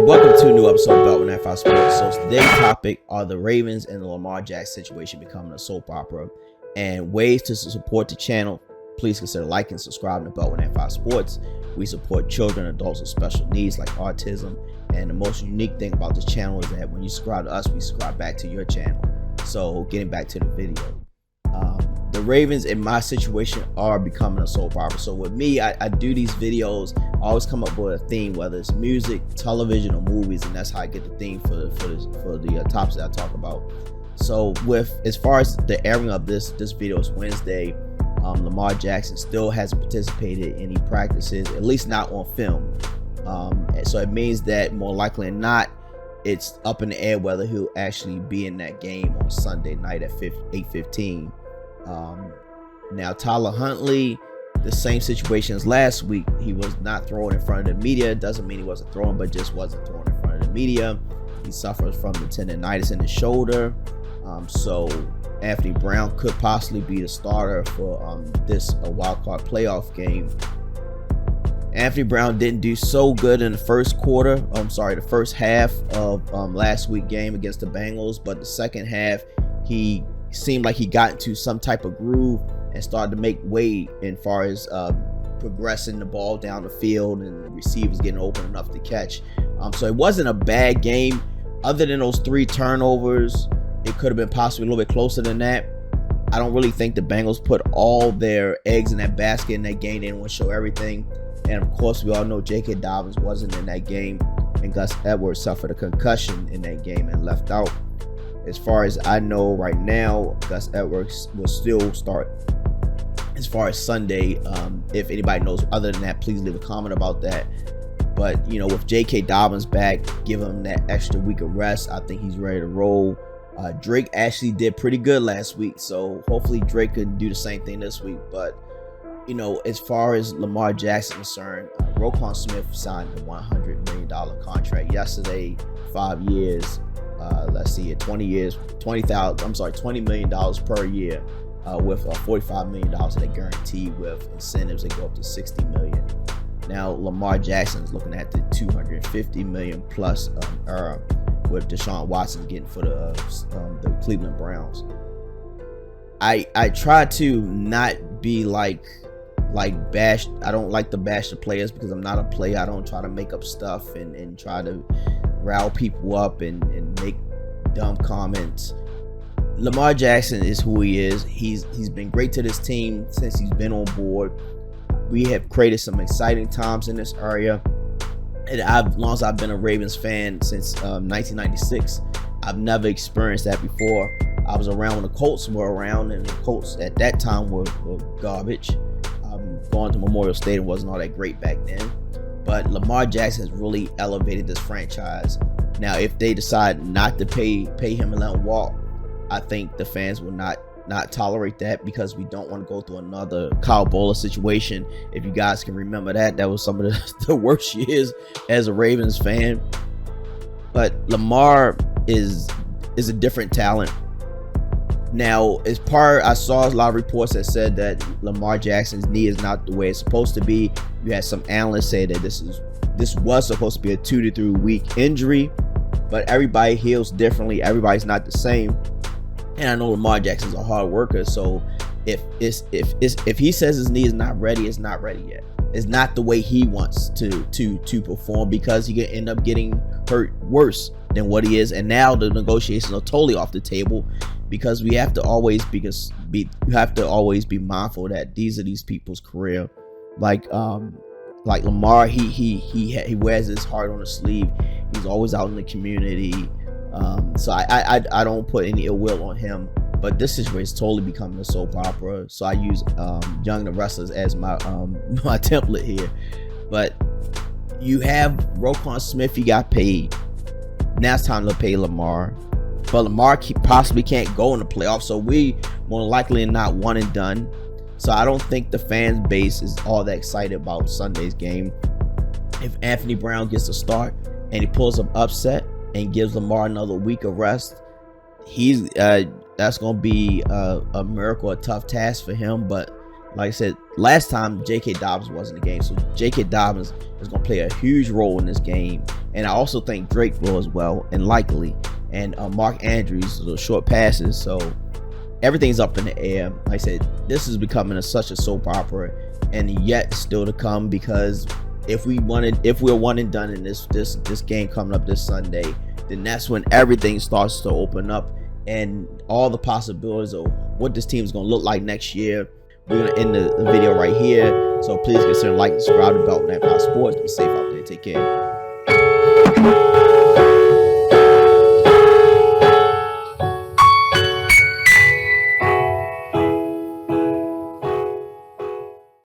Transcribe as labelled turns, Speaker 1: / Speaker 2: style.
Speaker 1: and welcome to a new episode of Baltimore Sports. So today's topic are the Ravens and the Lamar Jackson situation becoming a soap opera, and ways to support the channel. Please consider liking and subscribing to Baltimore Sports. We support children and adults with special needs like autism, and the most unique thing about this channel is that when you subscribe to us, we subscribe back to your channel. So getting back to the video, the Ravens in my situation are becoming a soap opera. So with me, I do these videos. I always come up with a theme, whether it's music, television, or movies, and that's how I get the theme for the topics that I talk about. So with as far as the airing of this video is Wednesday. Lamar Jackson still hasn't participated in any practices, at least not on film. So it means that more likely than not, it's up in the air whether he'll actually be in that game on Sunday night at 8:15. Now Tyler Huntley, the same situation as last week. He was not thrown in front of the media. Doesn't mean he wasn't thrown, but just wasn't thrown in front of the media. He suffers from the tendonitis in the shoulder. So Anthony Brown could possibly be the starter for this wild card playoff game. Anthony Brown didn't do so good in the first half of last week's game against the Bengals, but the second half he seemed like he got into some type of groove and started to make way as far as progressing the ball down the field and the receivers getting open enough to catch. So it wasn't a bad game. Other than those 3 turnovers, it could have been possibly a little bit closer than that. I don't really think the Bengals put all their eggs in that basket in that game. They didn't want to show everything. And of course, we all know J.K. Dobbins wasn't in that game, and Gus Edwards suffered a concussion in that game and left out. As far as I know right now, Gus Edwards will still start as far as Sunday. If anybody knows other than that, please leave a comment about that. But, you know, with J.K. Dobbins back, give him that extra week of rest. I think he's ready to roll. Drake actually did pretty good last week, so hopefully Drake can do the same thing this week. But, you know, as far as Lamar Jackson is concerned, Roquan Smith signed a $100 million contract yesterday, 5 years. Let's see, 20 years, $20 million per year, with $45 million that they guarantee with incentives that go up to $60 million. Now Lamar Jackson is looking at the $250 million plus era, with Deshaun Watson getting for the Cleveland Browns. I try to not be like bash. I don't like to bash the players because I'm not a player. I don't try to make up stuff and try to rile people up and make dumb comments. Lamar Jackson is who he is. He's been great to this team since he's been on board. We have created some exciting times in this area. And as long as I've been a Ravens fan since 1996, I've never experienced that before. I was around when the Colts were around, and the Colts at that time were garbage. Going to Memorial Stadium wasn't all that great back then. But Lamar Jackson has really elevated this franchise. Now, if they decide not to pay him and let him walk, I think the fans will not tolerate that, because we don't want to go through another Kyle Bowler situation. If you guys can remember that was some of the worst years as a Ravens fan. But Lamar is a different talent. Now, I saw a lot of reports that said that Lamar Jackson's knee is not the way it's supposed to be. You had some analysts say that this was supposed to be a 2 to 3 week injury, but everybody heals differently. Everybody's not the same. And I know Lamar Jackson's a hard worker, so if he says his knee is not ready, it's not ready yet. It's not the way he wants to perform, because he could end up getting hurt worse than what he is. And now the negotiations are totally off the table, because we have to always be mindful that these are these people's career. Like Lamar, he wears his heart on his sleeve. He's always out in the community. So I don't put any ill will on him, but this situation is totally becoming a soap opera. So I use Young the Wrestlers as my my template here. But you have Roquan Smith, he got paid. Now it's time to pay Lamar. But Lamar possibly can't go in the playoffs, so we more likely than not one and done. So I don't think the fan base is all that excited about Sunday's game. If Anthony Brown gets a start and he pulls an upset and gives Lamar another week of rest, that's going to be a miracle, a tough task for him. But like I said, last time J.K. Dobbins wasn't in the game, so J.K. Dobbins is going to play a huge role in this game. And I also think Drake will as well, and likely. And Mark Andrews, the short passes. So everything's up in the air. Like I said, this is becoming such a soap opera, and yet still to come, because if we're one and done in this game coming up this Sunday, then that's when everything starts to open up, and all the possibilities of what this team is going to look like next year. We're going to end the video right here. So please consider liking, subscribe to Baltimore Sports. Be safe out there. Take care.